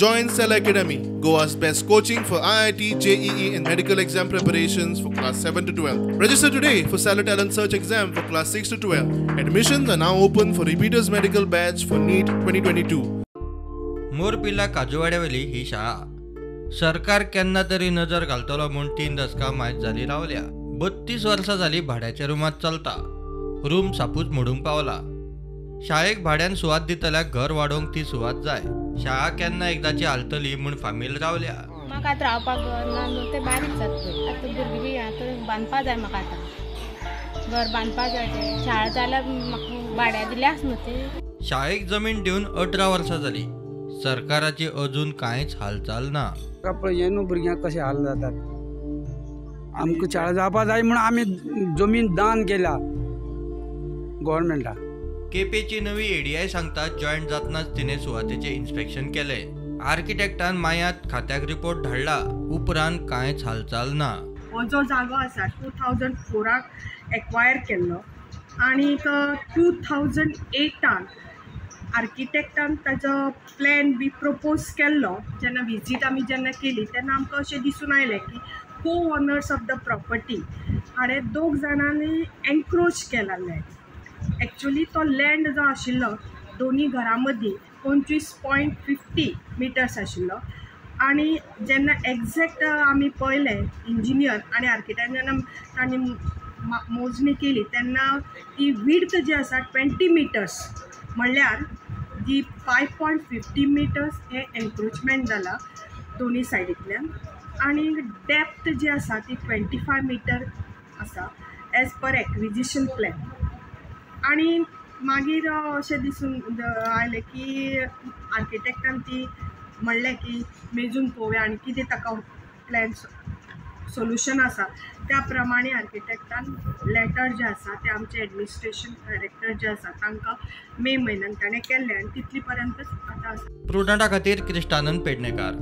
Join Cell Academy, Goa's best coaching for IIT, JEE and medical exam preparations for class 7 to 12. Register today for Cell Talent Search exam for class 6 to 12. Admissions are now open for repeaters medical batch for NEET 2022. मोरपिला काजूवाड्यावयली ही शाळा सरकार केन्ना तरी नजर घालतलो म्हूण 3 दशकां मायज जाली रावल्या. 32 वर्सां जाली भाड्याच्या रूमात चलता. रूम सापूच मोडूंक पावला. शाळेक भाड्यान सुवात दितल्याक घर वाडोवंक ती सुवात जाय. शाळा केन्ना एकदाची हालतली म्हूण फामील रावल्या. म्हाका आतां रावपाक घर ना न्हू, तें बारीक जाता. आतां भुरगीं बी आतां बांदपा जाय. म्हाका आतां घर बांदपा जाय. तें शाळा जाल्यार म्हाका भाड्या दिल्यास न्हू ती. शाळेक जमीन दिवन 18 वर्सां जाली. सरकाराची अजून कांयच हालचाल ना. पळय न्हू भुरग्यांक कशे हाल जातात. आमकां शाळा जावपा जाय म्हूण आमी जमीन दान केल्या गव्हर्मेंटाक. केपेची नवी एडीआय सांगता जॉयंट जातनाच तिने सुवातेचे इन्स्पेक्शन केले. आर्किटेक्टान मायात खात्याक रिपोर्ट धाडला. उपरांत कांयच हालचाल ना. हो जो जागो आसा 2004 एक्वायर केल्लो आनी 2008 आर्किटेक्टान ताजो प्लॅन बी प्रपोज केल्लो. जेन्ना विजीट आमी जेन्ना केली तेन्ना आमकां अशें दिसून आयलें की को ओनर्स ऑफ द प्रॉपर्टी हाणें 2 जाणांनी एनक्रोच केला लँड. एक्चुअली तो लँड जो आशिल्लो दोनी घरां मदीं 25.50 मिटर्स आशिल्लो आनी जेन्ना एग्जॅक्ट आमी पळयलें इंजिनियर आनी आर्किटेक्ट जेन्ना तांणी मोजणी केली तेन्ना ती विड्थ जी आसा 20 मिटर्स म्हणल्यार जी 5.50 मिटर्स हे एनक्रोचमेंट जाला दोनी सायडींतल्यान आनी डेप्थ जी आसा ती 25 मिटर आसा एज पर एक्विजिशन प्लॅन. आनी मागीर अशें दिसून आयलें की आर्किटेक्टान ती म्हणलें की मेजून पळोवया आनी कितें ताका प्लॅन सोल्युशन आसा त्या प्रमाणे आर्किटेक्टान लेटर जें आसा तें आमचे एडमिनिस्ट्रेशन डायरेक्टर जे आसा तांकां मे म्हयन्यान ताणें केल्लें आनी तितली पर्यंत आतां आसा. प्रुडंटा खातीर क्रिस्तानंद पेडणेकार.